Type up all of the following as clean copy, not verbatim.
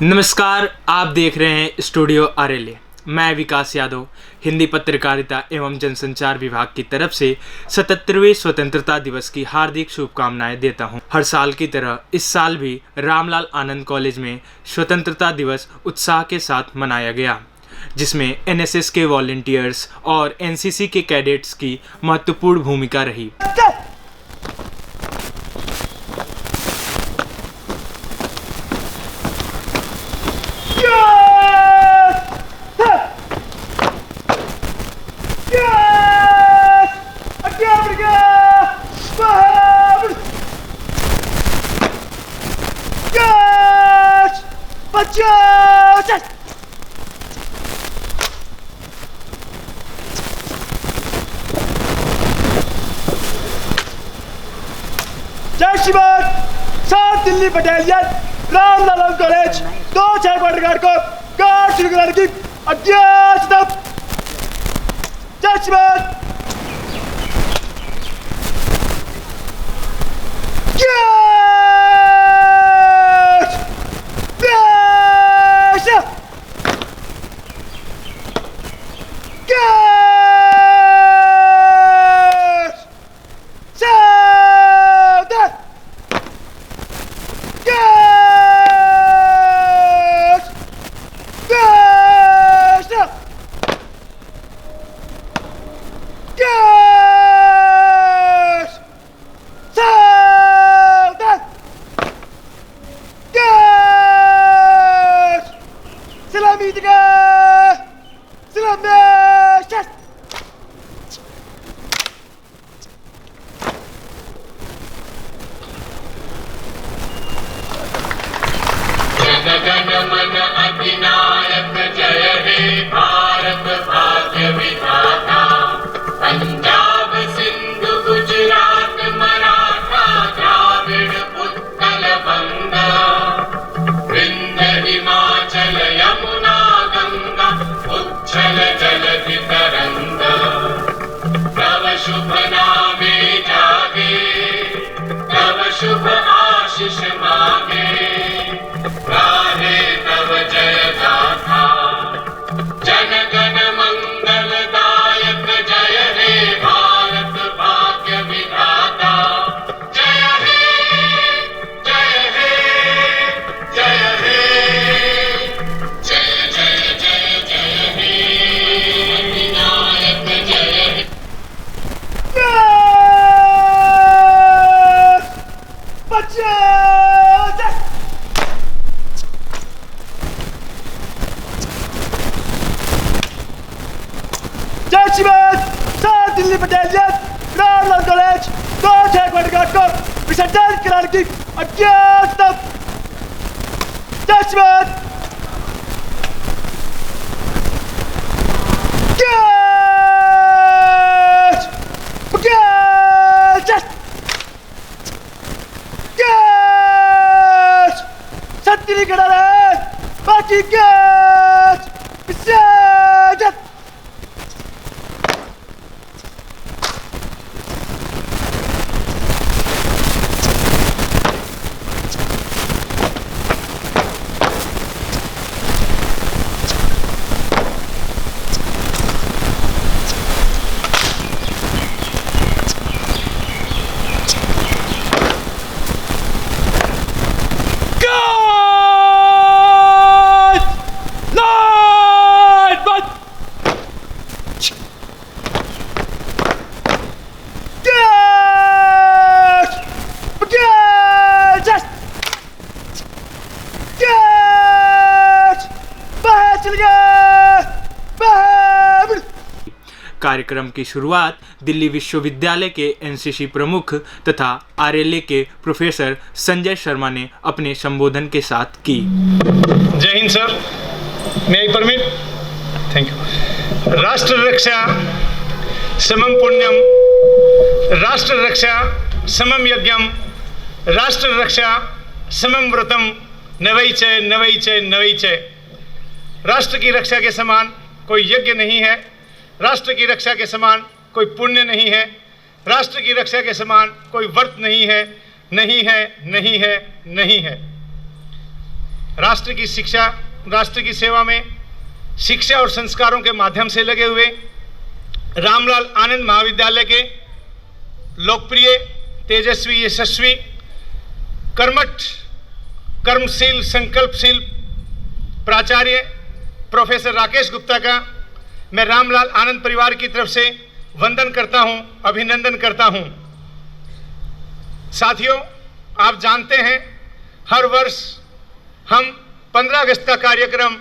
नमस्कार, आप देख रहे हैं स्टूडियो आरएलए। मैं विकास यादव हिंदी पत्रकारिता एवं जनसंचार विभाग की तरफ से 77वें स्वतंत्रता दिवस की हार्दिक शुभकामनाएं देता हूं। हर साल की तरह इस साल भी रामलाल आनंद कॉलेज में स्वतंत्रता दिवस उत्साह के साथ मनाया गया, जिसमें एनएसएस के वॉलंटियर्स और एनसीसी के कैडेट्स की महत्वपूर्ण भूमिका रही। जय शिवान, 7 Delhi battalion, Ramlal college, 2 bodyguard को गार्ड शुरू कराने की अज्ञात तब। जय शिवान, जनगण अधिनायक जय हे भारत भाग्य विधाता। पंजाब सिंधु गुजरात मराठा द्राविड़ उत्कल बंगा, विंध्य हिमाचल यमुना गंगा उच्छल जलधि तरंगा। तव शुभ नामे जागे, तव शुभ आशीष मांगे, गाहे तव जय गाथा। जनगण मंगलदायक जय हे भारत भाग्य विधाता। जय हे जय हे जय हे जय जय जय जय हे विनायक जय हे। जय शिवान, 7 Delhi battalion, Ramlal college, 2 bodyguard को विसर्जन कराने की अज्ञात तब। जय शिवान, सत्ती खड़ा रहे, बाकी विसर्जन। कार्यक्रम की शुरुआत दिल्ली विश्वविद्यालय के एनसीसी प्रमुख तथा आरएलए के प्रोफेसर संजय शर्मा ने अपने संबोधन के साथ की। जय Hind sir, may I permit? Thank you. राष्ट्र रक्षा समम पुण्यम, राष्ट्र रक्षा समम यज्ञम, राष्ट्र रक्षा समम व्रतम, नवैचय नवैचय नवैचय। राष्ट्र की रक्षा के समान कोई यज्ञ नहीं है, राष्ट्र की रक्षा के समान कोई पुण्य नहीं है, राष्ट्र की रक्षा के समान कोई व्रत नहीं है, नहीं है, नहीं है, नहीं है। राष्ट्र की शिक्षा, राष्ट्र की सेवा में शिक्षा और संस्कारों के माध्यम से लगे हुए रामलाल आनंद महाविद्यालय के लोकप्रिय, तेजस्वी, यशस्वी, कर्मठ, कर्मशील, संकल्पशील प्राचार्य प्रोफेसर राकेश गुप्ता का मैं रामलाल आनंद परिवार की तरफ से वंदन करता हूं, अभिनंदन करता हूं। साथियों, आप जानते हैं हर वर्ष हम 15 अगस्त का कार्यक्रम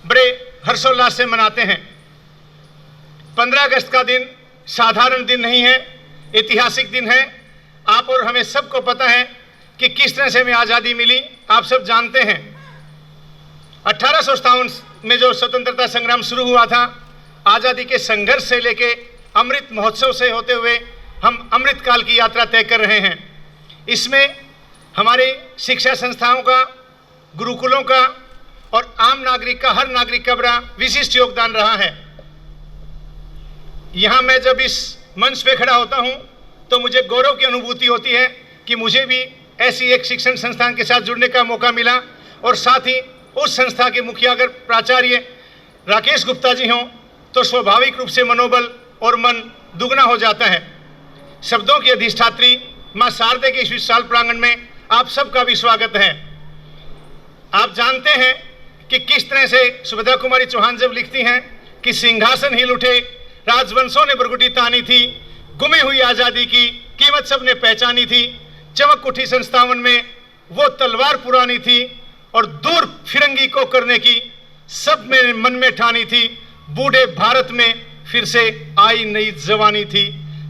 बड़े हर्षोल्लास से मनाते हैं। 15 अगस्त का दिन साधारण दिन नहीं है, ऐतिहासिक दिन है। आप और हमें सबको पता है कि किस तरह से हमें आज़ादी मिली, आप सब जानते हैं। 1857 में जो स्वतंत्रता संग्राम शुरू हुआ था, आज़ादी के संघर्ष से लेके अमृत महोत्सव से होते हुए हम अमृत काल की यात्रा तय कर रहे हैं। इसमें हमारे शिक्षा संस्थाओं का, गुरुकुलों का और आम नागरिक का, हर नागरिक का बड़ा विशिष्ट योगदान रहा है। यहाँ मैं जब इस मंच पे खड़ा होता हूँ तो मुझे गौरव की अनुभूति होती है कि मुझे भी ऐसी एक शिक्षण संस्थान के साथ जुड़ने का मौका मिला, और साथ ही उस संस्था के मुखिया अगर प्राचार्य राकेश गुप्ता जी हों तो स्वाभाविक रूप से मनोबल और मन दुगना हो जाता है। शब्दों की अधिष्ठात्री माँ शारदे के इस विशाल प्रांगण में आप सबका भी स्वागत है। आप जानते हैं कि किस तरह से सुभद्रा कुमारी चौहान जब लिखती हैं कि सिंहासन हिल उठे, राजवंशों ने बरगुटी तानी थी, गुमी हुई आज़ादी की कीमत सबने पहचानी थी, चमक उठी 57 में वो तलवार पुरानी थी, और दूर फिरंगी को करने की सब में मन में ठानी थी, बूढ़े भारत में फिर से आई नई जवानी थी,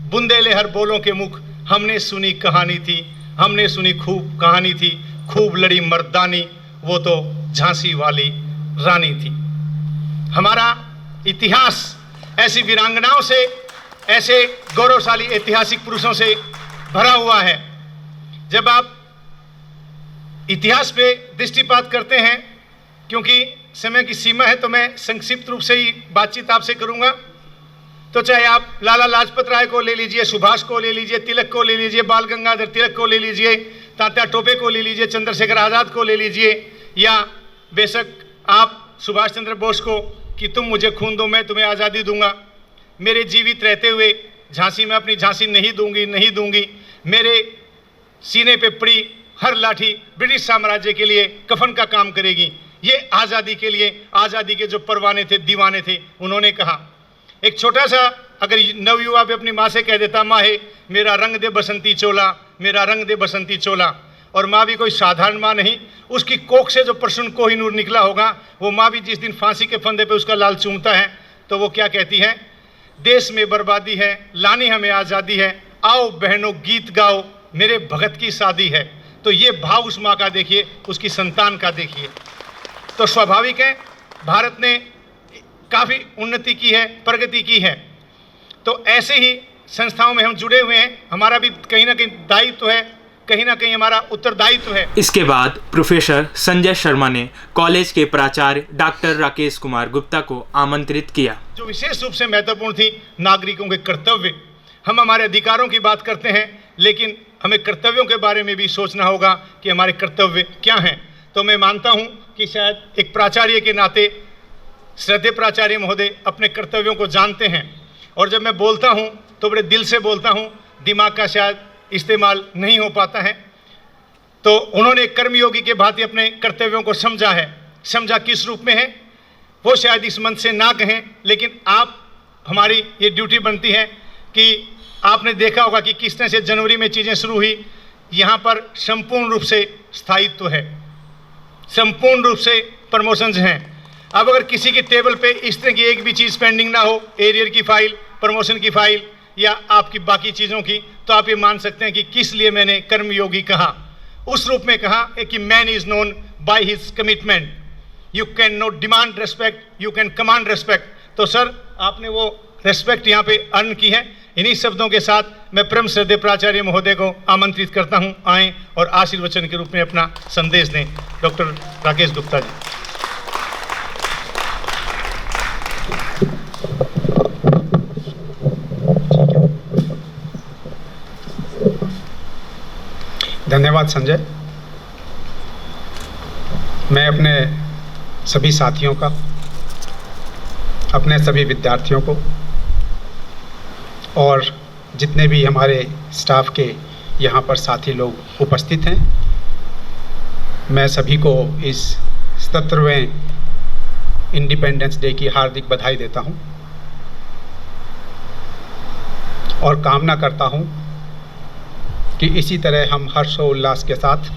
बुंदेले हर बोलों के मुख हमने सुनी कहानी थी, हमने सुनी खूब कहानी थी, खूब लड़ी मर्दानी, वो तो झांसी वाली रानी थी। हमारा इतिहास ऐसी वीरांगनाओं से, ऐसे गौरवशाली ऐतिहासिक पुरुषों से भरा हुआ है। जब आप इतिहास पे दृष्टिपात करते हैं, क्योंकि समय की सीमा है तो मैं संक्षिप्त रूप से ही बातचीत आपसे करूंगा, तो चाहे आप लाला लाजपत राय को ले लीजिए, सुभाष को ले लीजिए, तिलक को ले लीजिए, बाल गंगाधर तिलक को ले लीजिए, तात्या टोपे को ले लीजिए, चंद्रशेखर आज़ाद को ले लीजिए, या बेशक आप सुभाष चंद्र बोस को कि तुम मुझे खून दो मैं तुम्हें आज़ादी दूंगा, मेरे जीवित रहते हुए झांसी में अपनी झांसी नहीं दूंगी, मेरे सीने पे पड़ी हर लाठी ब्रिटिश साम्राज्य के लिए कफन का काम करेगी। ये आज़ादी के लिए, आज़ादी के जो परवाने थे, दीवाने थे, उन्होंने कहा। एक छोटा सा अगर नवयुवा भी अपनी माँ से कह देता, माँ है मेरा रंग दे बसंती चोला, मेरा रंग दे बसंती चोला, और माँ भी कोई साधारण माँ नहीं, उसकी कोख से जो प्रसून कोहिनूर निकला होगा, वो माँ भी जिस दिन फांसी के फंदे पे उसका लाल चूमता है तो वो क्या कहती है, देश में बर्बादी है, लानी हमें आज़ादी है, आओ बहनों गीत गाओ, मेरे भगत की शादी है। तो ये भाव उस माँ का देखिए, उसकी संतान का देखिए। तो स्वाभाविक है भारत ने काफ़ी उन्नति की है, प्रगति की है। तो ऐसे ही संस्थाओं में हम जुड़े हुए हैं, हमारा भी कहीं ना कहीं दायित्व है, कहीं ना कहीं हमारा उत्तरदायित्व है। इसके बाद प्रोफेसर संजय शर्मा ने कॉलेज के प्राचार्य डॉक्टर राकेश कुमार गुप्ता को आमंत्रित किया। जो विशेष रूप से महत्वपूर्ण थी, नागरिकों के कर्तव्य। हम हमारे अधिकारों की बात करते हैं, लेकिन हमें कर्तव्यों के बारे में भी सोचना होगा कि हमारे कर्तव्य क्या हैं। तो मैं मानता हूं कि शायद एक प्राचार्य के नाते श्रद्धेय प्राचार्य महोदय अपने कर्तव्यों को जानते हैं, और जब मैं बोलता हूं तो बड़े दिल से बोलता हूं, दिमाग का शायद इस्तेमाल नहीं हो पाता है। तो उन्होंने कर्मयोगी के भांति अपने कर्तव्यों को समझा है। समझा किस रूप में है वो शायद इस मंच से ना कहें, लेकिन आप, हमारी ये ड्यूटी बनती है कि आपने देखा होगा कि किस तरह से जनवरी में चीज़ें शुरू हुई। यहाँ पर संपूर्ण रूप से स्थायित्व है, संपूर्ण रूप से प्रमोशंस हैं। अब अगर किसी की टेबल पे इस तरह की एक भी चीज़ पेंडिंग ना हो, एरियर की फाइल, प्रमोशन की फाइल या आपकी बाकी चीज़ों की, तो आप ये मान सकते हैं कि किस लिए मैंने कर्मयोगी कहा। उस रूप में कहा कि man is known by his commitment, you can not demand respect, you can command respect. तो सर आपने वो रेस्पेक्ट यहाँ पे अर्न की है। इन्हीं शब्दों के साथ मैं परम श्रद्धेय प्राचार्य महोदय को आमंत्रित करता हूँ, आएँ और आशीर्वचन के रूप में अपना संदेश दें। डॉक्टर राकेश गुप्ता जी। धन्यवाद संजय। मैं अपने सभी साथियों का, अपने सभी विद्यार्थियों को और जितने भी हमारे स्टाफ के यहाँ पर साथी लोग उपस्थित हैं, मैं सभी को इस 77वें इंडिपेंडेंस डे की हार्दिक बधाई देता हूँ और कामना करता हूँ कि इसी तरह हम हर्षोल्लास के साथ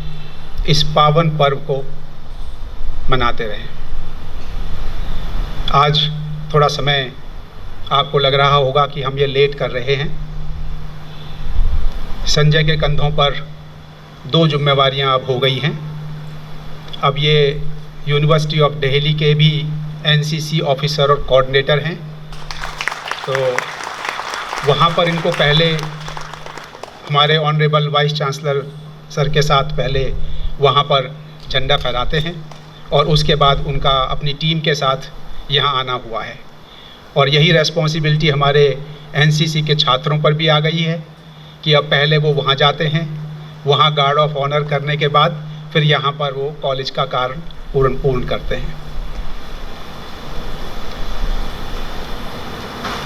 इस पावन पर्व को मनाते रहें। आज थोड़ा समय आपको लग रहा होगा कि हम ये लेट कर रहे हैं। संजय के कंधों पर 2 जिम्मेवारियां अब हो गई हैं। अब ये यूनिवर्सिटी ऑफ दिल्ली के भी एनसीसी ऑफिसर और कोऑर्डिनेटर हैं, तो वहाँ पर इनको पहले हमारे ऑनरेबल वाइस चांसलर सर के साथ पहले वहाँ पर झंडा फहराते हैं और उसके बाद उनका अपनी टीम के साथ यहाँ आना हुआ है। और यही रेस्पॉन्सिबिलिटी हमारे एनसीसी के छात्रों पर भी आ गई है कि अब पहले वो वहाँ जाते हैं, वहाँ गार्ड ऑफ ऑनर करने के बाद फिर यहाँ पर वो कॉलेज का कार्य पूर्ण करते हैं।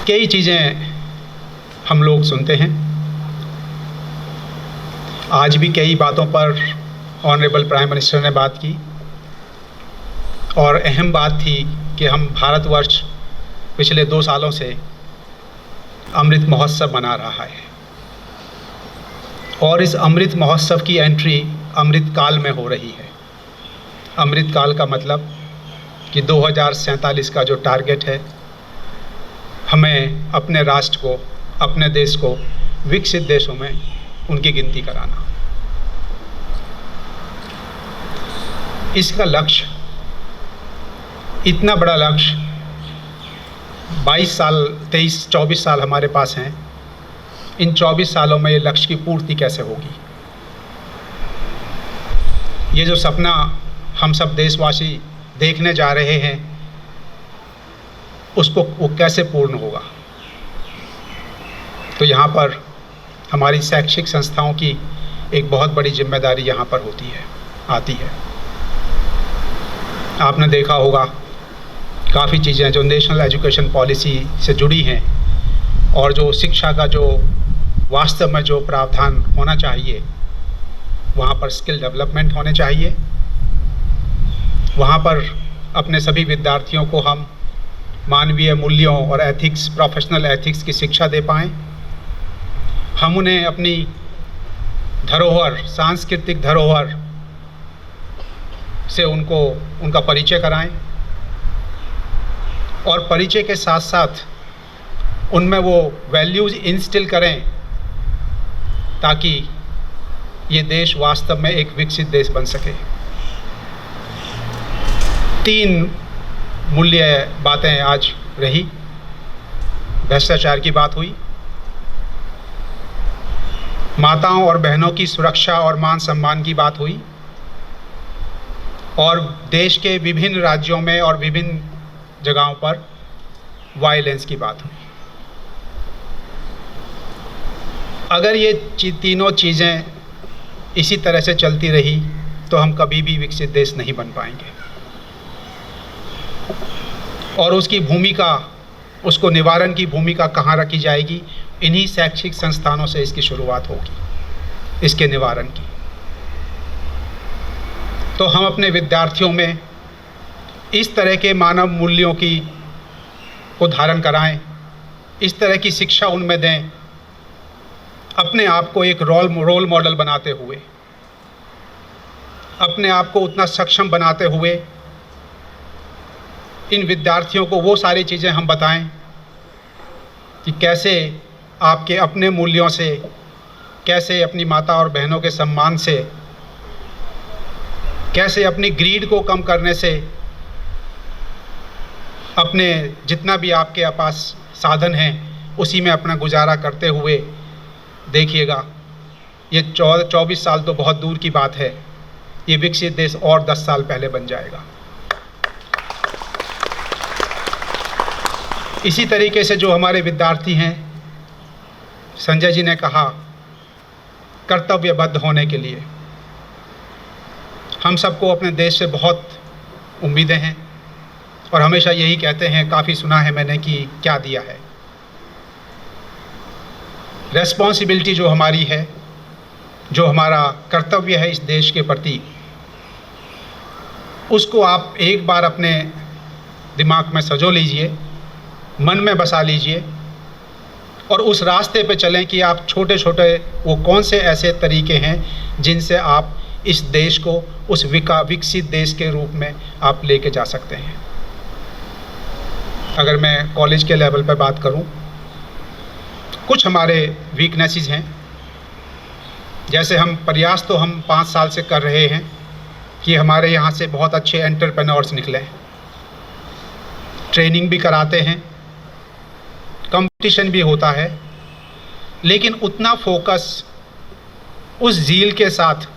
कई चीज़ें हम लोग सुनते हैं, आज भी कई बातों पर ऑनरेबल प्राइम मिनिस्टर ने बात की और अहम बात थी कि हम भारतवर्ष पिछले 2 सालों से अमृत महोत्सव मना रहा है और इस अमृत महोत्सव की एंट्री अमृत काल में हो रही है। अमृत काल का मतलब कि 2047 का जो टारगेट है, हमें अपने राष्ट्र को, अपने देश को विकसित देशों में उनकी गिनती कराना। इसका लक्ष्य, इतना बड़ा लक्ष्य, 22 साल 23-24 साल हमारे पास हैं। इन 24 सालों में ये लक्ष्य की पूर्ति कैसे होगी? ये जो सपना हम सब देशवासी देखने जा रहे हैं, उसको वो कैसे पूर्ण होगा? तो यहाँ पर हमारी शैक्षिक संस्थाओं की एक बहुत बड़ी जिम्मेदारी यहाँ पर आती है। आपने देखा होगा काफ़ी चीज़ें जो नेशनल एजुकेशन पॉलिसी से जुड़ी हैं और जो शिक्षा का जो वास्तव में जो प्रावधान होना चाहिए, वहाँ पर स्किल डेवलपमेंट होने चाहिए। वहाँ पर अपने सभी विद्यार्थियों को हम मानवीय मूल्यों और एथिक्स, प्रोफेशनल एथिक्स की शिक्षा दे पाएँ। हम उन्हें अपनी धरोहर, सांस्कृतिक धरोहर से उनका परिचय कराएं और परिचय के साथ साथ उनमें वो वैल्यूज़ इंस्टिल करें ताकि ये देश वास्तव में एक विकसित देश बन सके। 3 मूल्य बातें आज रही। भ्रष्टाचार की बात हुई, माताओं और बहनों की सुरक्षा और मान सम्मान की बात हुई और देश के विभिन्न राज्यों में और विभिन्न जगहों पर वायलेंस की बात हुई। अगर ये तीनों चीज़ें इसी तरह से चलती रही तो हम कभी भी विकसित देश नहीं बन पाएंगे और उसकी भूमिका, उसको निवारण की भूमिका कहाँ रखी जाएगी? इन्हीं शैक्षिक संस्थानों से इसकी शुरुआत होगी, इसके निवारण की। तो हम अपने विद्यार्थियों में इस तरह के मानव मूल्यों को धारण कराएं, इस तरह की शिक्षा उनमें दें, अपने आप को एक रोल मॉडल बनाते हुए, अपने आप को उतना सक्षम बनाते हुए इन विद्यार्थियों को वो सारी चीज़ें हम बताएं कि कैसे आपके अपने मूल्यों से, कैसे अपनी माता और बहनों के सम्मान से, कैसे अपनी ग्रीड को कम करने से, अपने जितना भी आपके पास साधन हैं उसी में अपना गुजारा करते हुए देखिएगा, ये 24 साल तो बहुत दूर की बात है, ये विकसित देश और 10 साल पहले बन जाएगा। इसी तरीके से जो हमारे विद्यार्थी हैं, संजय जी ने कहा, कर्तव्यबद्ध होने के लिए हम सबको अपने देश से बहुत उम्मीदें हैं और हमेशा यही कहते हैं, काफ़ी सुना है मैंने कि क्या दिया है। रेस्पॉन्सिबिलिटी जो हमारी है, जो हमारा कर्तव्य है इस देश के प्रति, उसको आप एक बार अपने दिमाग में सजो लीजिए, मन में बसा लीजिए और उस रास्ते पे चलें कि आप छोटे छोटे वो कौन से ऐसे तरीके हैं जिनसे आप इस देश को उस विकसित देश के रूप में आप लेके जा सकते हैं। अगर मैं कॉलेज के लेवल पर बात करूं, कुछ हमारे वीकनेसेस हैं। जैसे हम प्रयास तो हम 5 साल से कर रहे हैं कि हमारे यहाँ से बहुत अच्छे एंटरप्रेन्योर्स निकले, ट्रेनिंग भी कराते हैं, कंपटीशन भी होता है, लेकिन उतना फोकस उस ज़ील के साथ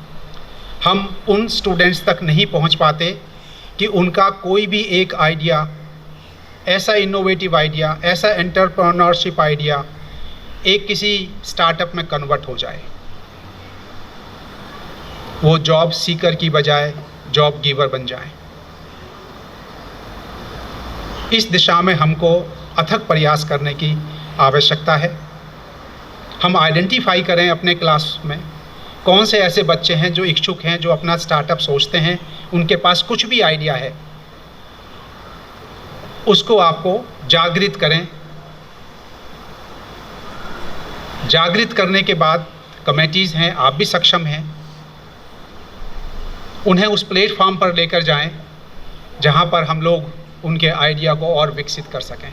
हम उन स्टूडेंट्स तक नहीं पहुंच पाते कि उनका कोई भी एक आइडिया, ऐसा इनोवेटिव आइडिया, ऐसा एंटरप्रेन्योरशिप आइडिया एक किसी स्टार्टअप में कन्वर्ट हो जाए, वो जॉब सीकर की बजाय जॉब गिवर बन जाए। इस दिशा में हमको अथक प्रयास करने की आवश्यकता है। हम आइडेंटिफाई करें अपने क्लास में कौन से ऐसे बच्चे हैं जो इच्छुक हैं, जो अपना स्टार्टअप सोचते हैं, उनके पास कुछ भी आइडिया है, उसको आपको जागृत करें। जागृत करने के बाद कमेटीज़ हैं, आप भी सक्षम हैं, उन्हें उस प्लेटफॉर्म पर लेकर जाएं जहां पर हम लोग उनके आइडिया को और विकसित कर सकें।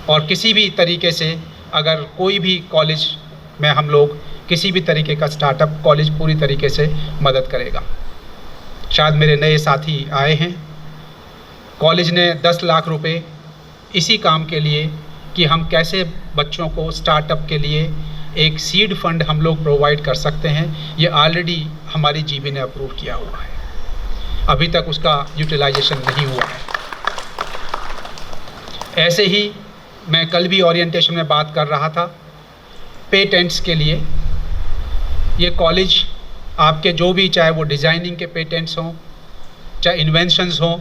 और किसी भी तरीके से अगर कोई भी कॉलेज में हम लोग किसी भी तरीके का स्टार्टअप, कॉलेज पूरी तरीके से मदद करेगा। शायद मेरे नए साथी आए हैं, कॉलेज ने 10 लाख रुपए इसी काम के लिए कि हम कैसे बच्चों को स्टार्टअप के लिए एक सीड फंड हम लोग प्रोवाइड कर सकते हैं, ये ऑलरेडी हमारी जीबी ने अप्रूव किया हुआ है। अभी तक उसका यूटिलाइजेशन नहीं हुआ है। ऐसे ही मैं कल भी ओरिएंटेशन में बात कर रहा था पेटेंट्स के लिए। ये कॉलेज आपके जो भी, चाहे वो डिज़ाइनिंग के पेटेंट्स हों, चाहे इन्वेंशंस हों,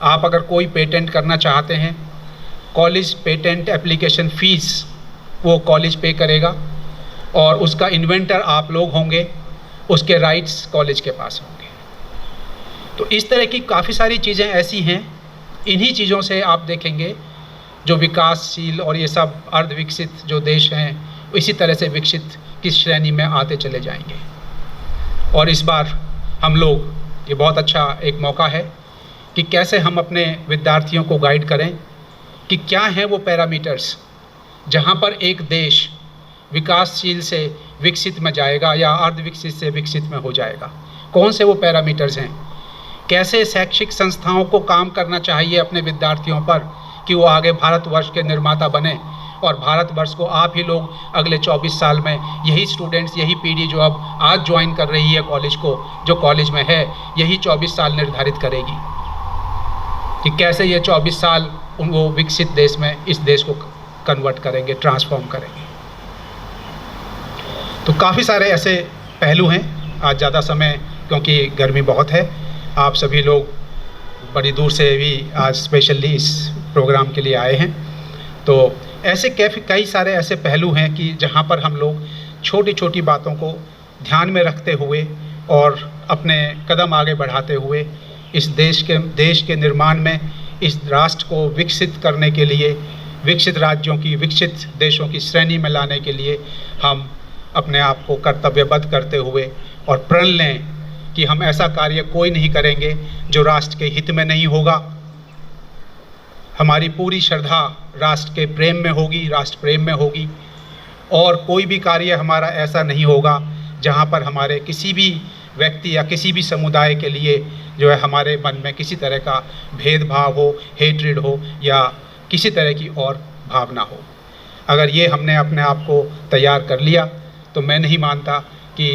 आप अगर कोई पेटेंट करना चाहते हैं, कॉलेज पेटेंट एप्लीकेशन फ़ीस वो कॉलेज पे करेगा और उसका इन्वेंटर आप लोग होंगे, उसके राइट्स कॉलेज के पास होंगे। तो इस तरह की काफ़ी सारी चीज़ें ऐसी हैं, इन्हीं चीज़ों से आप देखेंगे जो विकासशील और ये सब अर्ध विकसित जो देश हैं इसी तरह से विकसित की श्रेणी में आते चले जाएंगे। और इस बार हम लोग, ये बहुत अच्छा एक मौका है कि कैसे हम अपने विद्यार्थियों को गाइड करें कि क्या हैं वो पैरामीटर्स जहाँ पर एक देश विकासशील से विकसित में जाएगा या अर्ध विकसित से विकसित में हो जाएगा। कौन से वो पैरामीटर्स हैं, कैसे शैक्षिक संस्थाओं को काम करना चाहिए अपने विद्यार्थियों पर कि वो आगे भारतवर्ष के निर्माता बने और भारतवर्ष को आप ही लोग अगले 24 साल में, यही स्टूडेंट्स, यही पीढ़ी जो अब आज ज्वाइन कर रही है कॉलेज को, जो कॉलेज में है, यही 24 साल निर्धारित करेगी कि कैसे ये 24 साल वो विकसित देश में इस देश को कन्वर्ट करेंगे, ट्रांसफॉर्म करेंगे। तो काफ़ी सारे ऐसे पहलू हैं। आज ज़्यादा समय, क्योंकि गर्मी बहुत है, आप सभी लोग बड़ी दूर से भी आज स्पेशली इस प्रोग्राम के लिए आए हैं। तो ऐसे कई सारे ऐसे पहलू हैं कि जहाँ पर हम लोग छोटी छोटी बातों को ध्यान में रखते हुए और अपने कदम आगे बढ़ाते हुए इस देश के निर्माण में, इस राष्ट्र को विकसित करने के लिए, विकसित राज्यों की, विकसित देशों की श्रेणी में लाने के लिए हम अपने आप को कर्तव्यबद्ध करते हुए और प्रण लें कि हम ऐसा कार्य कोई नहीं करेंगे जो राष्ट्र के हित में नहीं होगा। हमारी पूरी श्रद्धा राष्ट्र के प्रेम में होगी, राष्ट्र प्रेम में होगी, और कोई भी कार्य हमारा ऐसा नहीं होगा जहाँ पर हमारे किसी भी व्यक्ति या किसी भी समुदाय के लिए जो है हमारे मन में किसी तरह का भेदभाव हो, हेट्रेड हो या किसी तरह की और भावना हो। अगर ये हमने अपने आप को तैयार कर लिया तो मैं नहीं मानता कि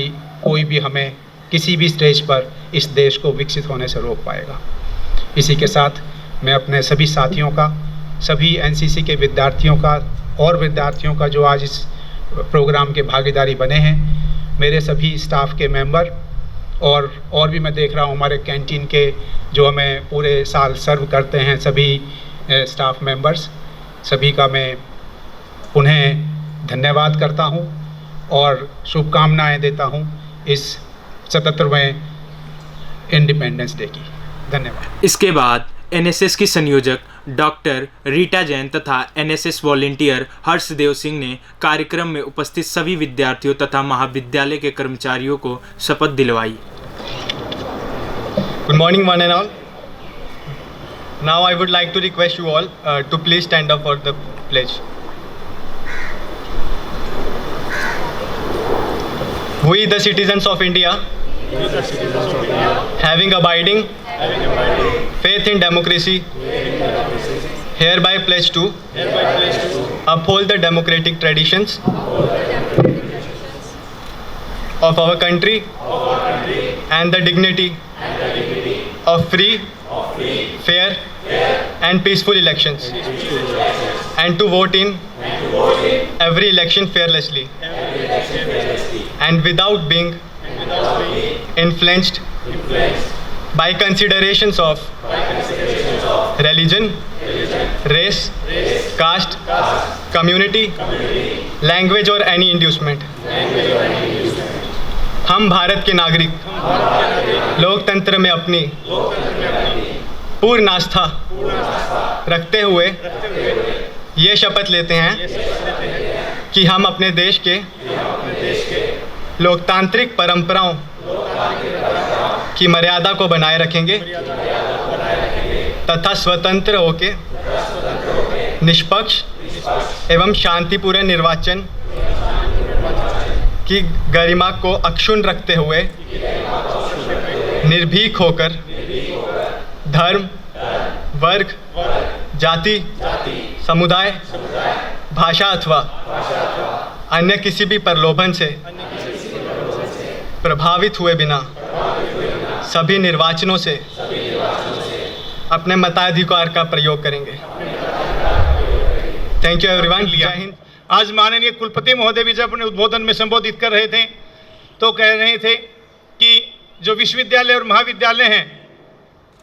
कोई भी हमें किसी भी स्टेज पर इस देश को विकसित होने से रोक पाएगा। इसी के साथ मैं अपने सभी साथियों का, सभी एनसीसी के विद्यार्थियों का और विद्यार्थियों का जो आज इस प्रोग्राम के भागीदारी बने हैं, मेरे सभी स्टाफ के मेंबर और भी मैं देख रहा हूँ हमारे कैंटीन के जो हमें पूरे साल सर्व करते हैं सभी स्टाफ मेंबर्स, सभी का मैं उन्हें धन्यवाद करता हूँ और शुभकामनाएं देता हूँ इस 77वें इंडिपेंडेंस डे की। धन्यवाद। इसके बाद एनएसएस की संयोजक डॉक्टर रीटा जैन तथा एनएसएस वॉलंटियर हर्षदेव सिंह ने कार्यक्रम में उपस्थित सभी विद्यार्थियों तथा महाविद्यालय के कर्मचारियों को शपथ दिलवाई। Good morning one and all. Now I would like to request you all to please stand up for the pledge. We the citizens of India, having abiding faith in democracy, hereby pledge to uphold the democratic traditions of our country and the dignity of free, fair and peaceful elections, and to vote in every election fearlessly and without being influenced by considerations of religion, race, caste, community, language or any inducement. हम भारत के नागरिक लोकतंत्र में अपनी पूर्ण आस्था रखते हुए ये शपथ लेते हैं कि हम अपने देश के लोकतांत्रिक परंपराओं की मर्यादा को बनाए रखेंगे तथा स्वतंत्र होकर निष्पक्ष एवं शांतिपूर्ण निर्वाचन की गरिमा को अक्षुण्ण रखते हुए निर्भीक होकर धर्म, वर्ग, जाति, समुदाय, भाषा अथवा अन्य किसी भी प्रलोभन से प्रभावित हुए बिना सभी निर्वाचनों से अपने मताधिकार का प्रयोग करेंगे। Thank you everyone. जय हिंद। आज माननीय कुलपति महोदय भी जब अपने उद्बोधन में संबोधित कर रहे थे तो कह रहे थे कि जो विश्वविद्यालय और महाविद्यालय हैं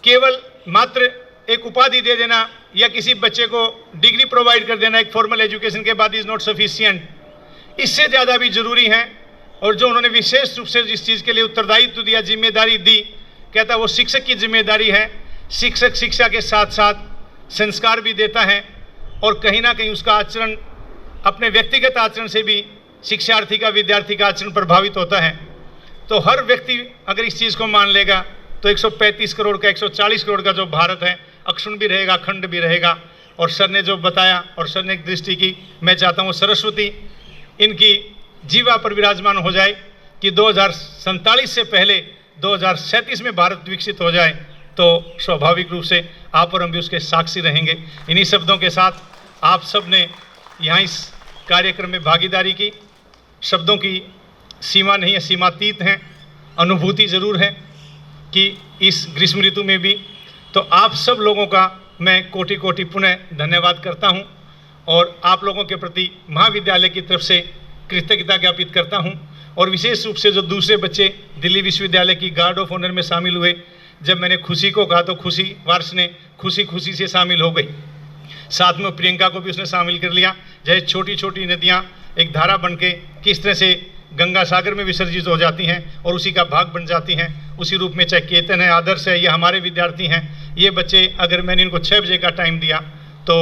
केवल मात्र एक उपाधि दे देना या किसी बच्चे को डिग्री प्रोवाइड कर देना एक फॉर्मल एजुकेशन के बाद इज़ नॉट सफिशिएंट, इससे ज़्यादा भी ज़रूरी है। और जो उन्होंने विशेष रूप से जिस चीज़ के लिए उत्तरदायित्व दिया, जिम्मेदारी दी, कहता वो शिक्षक की जिम्मेदारी है। शिक्षक शिक्षा के साथ साथ संस्कार भी देता है और कहीं ना कहीं उसका आचरण अपने व्यक्तिगत आचरण से भी शिक्षार्थी का, विद्यार्थी का आचरण प्रभावित होता है। तो हर व्यक्ति अगर इस चीज़ को मान लेगा तो 135 करोड़ का 140 करोड़ का जो भारत है अक्षुण्ण भी रहेगा, अखंड भी रहेगा। और सर ने जो बताया और सर ने एक दृष्टि की, मैं चाहता हूँ सरस्वती इनकी जीवा पर विराजमान हो जाए कि 2047 से पहले 2037 में भारत विकसित हो जाए, तो स्वाभाविक रूप से आप और हम भी उसके साक्षी रहेंगे। इन्हीं शब्दों के साथ आप सब ने यहाँ इस कार्यक्रम में भागीदारी की। शब्दों की सीमा नहीं है, सीमातीत हैं। अनुभूति ज़रूर है कि इस ग्रीष्म ऋतु में भी तो आप सब लोगों का मैं कोटि कोटि पुनः धन्यवाद करता हूँ और आप लोगों के प्रति महाविद्यालय की तरफ से कृतज्ञता ज्ञापित करता हूँ। और विशेष रूप से जो दूसरे बच्चे दिल्ली विश्वविद्यालय की गार्ड ऑफ ऑनर में शामिल हुए, जब मैंने खुशी को कहा तो खुशी वार्ष ने खुशी खुशी से शामिल हो गई। साथ में प्रियंका को भी उसने शामिल कर लिया। जैसे छोटी छोटी नदियाँ एक धारा बन के किस तरह से गंगा सागर में विसर्जित हो जाती हैं और उसी का भाग बन जाती हैं, उसी रूप में चाहे केतन है, आदर्श है, ये हमारे विद्यार्थी हैं। ये बच्चे अगर मैंने इनको 6 बजे का टाइम दिया तो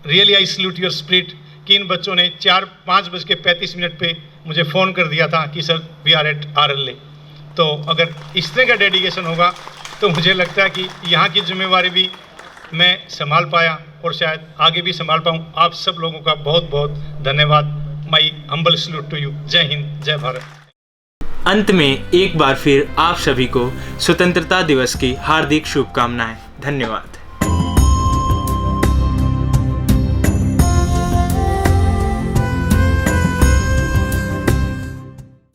really I salute your spirit कि इन बच्चों ने 5:35 पे मुझे फ़ोन कर दिया था कि sir we are at RLA। तो अगर इस तरह का डेडिकेशन होगा तो मुझे लगता है कि यहाँ की जिम्मेवारी भी मैं संभाल पाया और शायद आगे भी संभाल पाऊँ। आप सब लोगों का बहुत बहुत धन्यवाद। My humble salute to you. जय हिंद, जय भारत। अंत में एक बार फिर आप सभी को स्वतंत्रता दिवस की हार्दिक शुभकामनाएं। धन्यवाद।